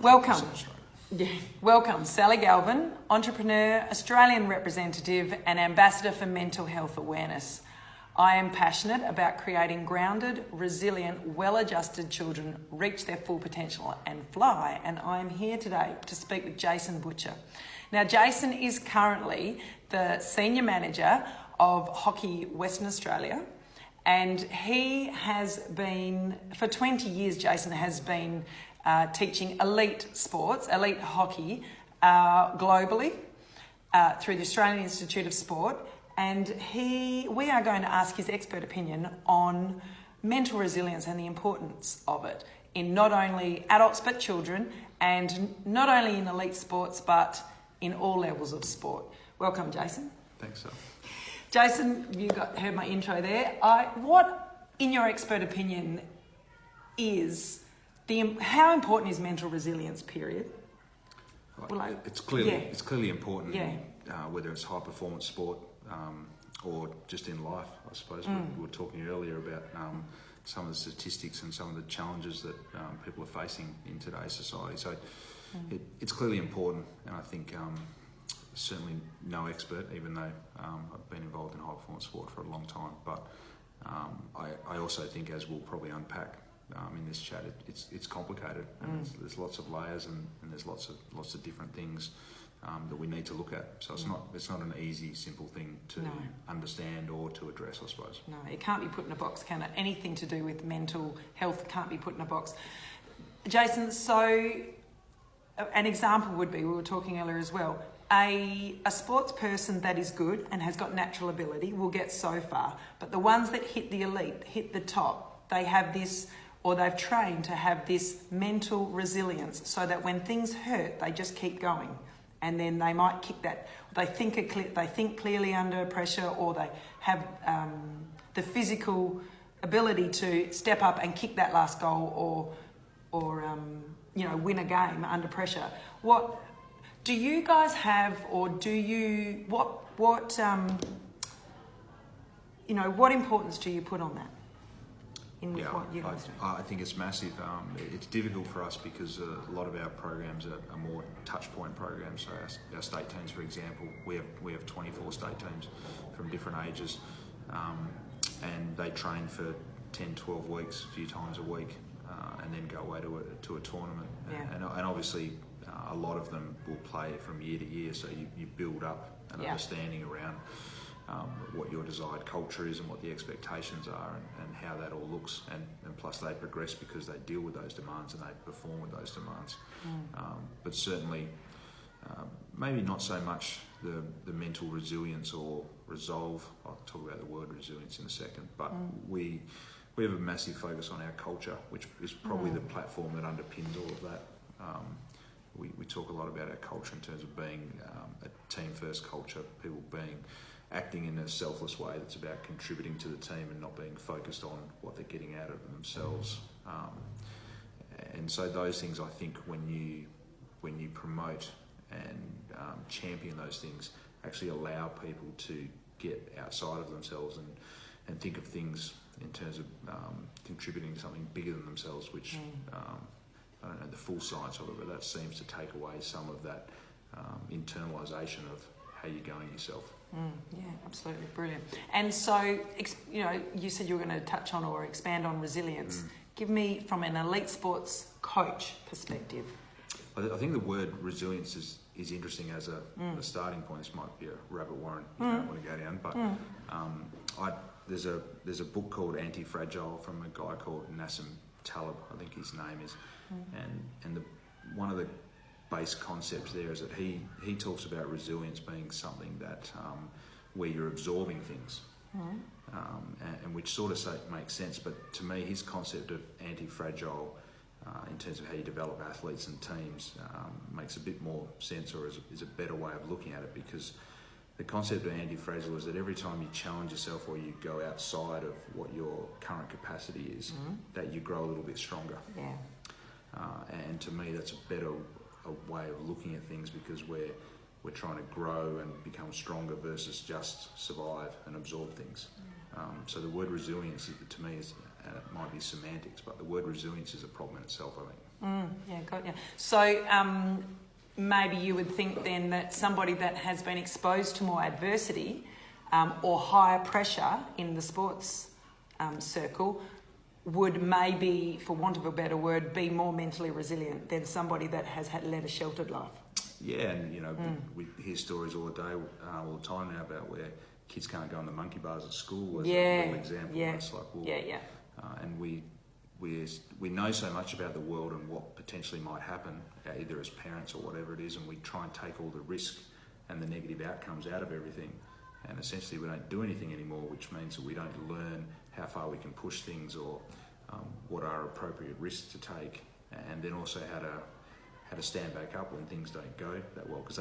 Welcome. Yeah. Welcome, Sally Galvin, entrepreneur, Australian representative and ambassador for mental health awareness. I am passionate about creating grounded, resilient, well-adjusted children reach their full potential and fly, and I am here today to speak with Jason Butcher. Now, Jason is currently the Senior Manager of Hockey Western Australia, and he has been, for 20 years, Jason has been teaching elite sports, elite hockey, globally through the Australian Institute of Sport. And we are going to ask his expert opinion on mental resilience and the importance of it in not only adults but children, and not only in elite sports but in all levels of sport. Welcome, Jason. Thanks, Sal. Jason, you heard my intro there. What, in your expert opinion, is how important is mental resilience? Period. It's clearly important. Yeah. Whether it's high performance sport or just in life, I suppose. We were talking earlier about some of the statistics and some of the challenges that people are facing in today's society. So it's clearly important, and I think certainly no expert, even though I've been involved in high performance sport for a long time. But I also think, as we'll probably unpack in this chat, it's complicated, and there's lots of layers and there's lots of different things that we need to look at. So it's not an easy, simple thing to understand or to address, I suppose. No, it can't be put in a box, can it? Anything to do with mental health can't be put in a box. Jason, so an example would be, we were talking earlier as well, a sports person that is good and has got natural ability will get so far, but the ones that hit the elite, hit the top, they have this, or they've trained to have this mental resilience so that when things hurt, they just keep going. And then they might kick that. They think clearly under pressure, or they have the physical ability to step up and kick that last goal, or win a game under pressure. What do you guys have, or do you what importance do you put on that? What you guys do? I think it's massive. It's difficult for us because a lot of our programs are more touch point programs. So our state teams, for example, we have 24 state teams from different ages, and they train for 10, 12 weeks, a few times a week, and then go away to a tournament. Yeah. And obviously, a lot of them will play from year to year, so you build up an understanding around what your desired culture is and what the expectations are, and how that all looks, and plus they progress because they deal with those demands and they perform with those demands. But certainly, maybe not so much the mental resilience or resolve. I'll talk about the word resilience in a second, but we have a massive focus on our culture, which is probably the platform that underpins all of that. We talk a lot about our culture in terms of being a team first culture, people acting in a selfless way that's about contributing to the team and not being focused on what they're getting out of themselves. And so those things, I think, when you promote and champion those things, actually allow people to get outside of themselves and think of things in terms of contributing to something bigger than themselves, which I don't know the full science of it, but that seems to take away some of that internalisation of how you're going yourself. Yeah, absolutely, brilliant. And so, you said you were going to touch on or expand on resilience. Give me, from an elite sports coach perspective. I think the word resilience is interesting as a starting point. This might be a rabbit warren you don't want to go down, but there's a book called Anti-Fragile from a guy called Nassim Taleb, I think his name is, and one of the base concepts there is that he talks about resilience being something that where you're absorbing things, and which sort of makes sense. But to me, his concept of anti-fragile, in terms of how you develop athletes and teams, makes a bit more sense, or is a better way of looking at it, because the concept of anti-fragile is that every time you challenge yourself or you go outside of what your current capacity is, that you grow a little bit stronger. Yeah. And to me, that's a way of looking at things, because we're trying to grow and become stronger versus just survive and absorb things. So the word resilience, to me, is it might be semantics, but the word resilience is a problem in itself, I think. Yeah, got you. So maybe you would think then that somebody that has been exposed to more adversity or higher pressure in the sports circle would maybe, for want of a better word, be more mentally resilient than somebody that has led a sheltered life. Yeah, and we hear stories all the day, all the time now about where kids can't go on the monkey bars at school as a little example. Yeah, It's like, well, and we know so much about the world and what potentially might happen, either as parents or whatever it is, and we try and take all the risk and the negative outcomes out of everything. And essentially we don't do anything anymore, which means that we don't learn how far we can push things or what are appropriate risks to take, and then also how to stand back up when things don't go that well, because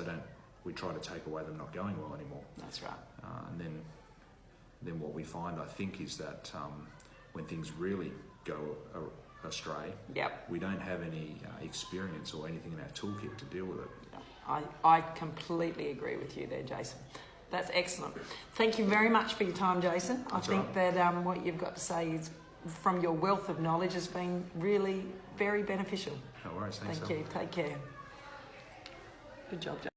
we try to take away them not going well anymore. That's right. And then what we find, I think, is that when things really go astray, we don't have any experience or anything in our toolkit to deal with it. I completely agree with you there, Jason. That's excellent. Thank you very much for your time, Jason. I think that what you've got to say is, from your wealth of knowledge, has been really very beneficial. No worries. Thanks. Thank you. Take care. Good job, Jason.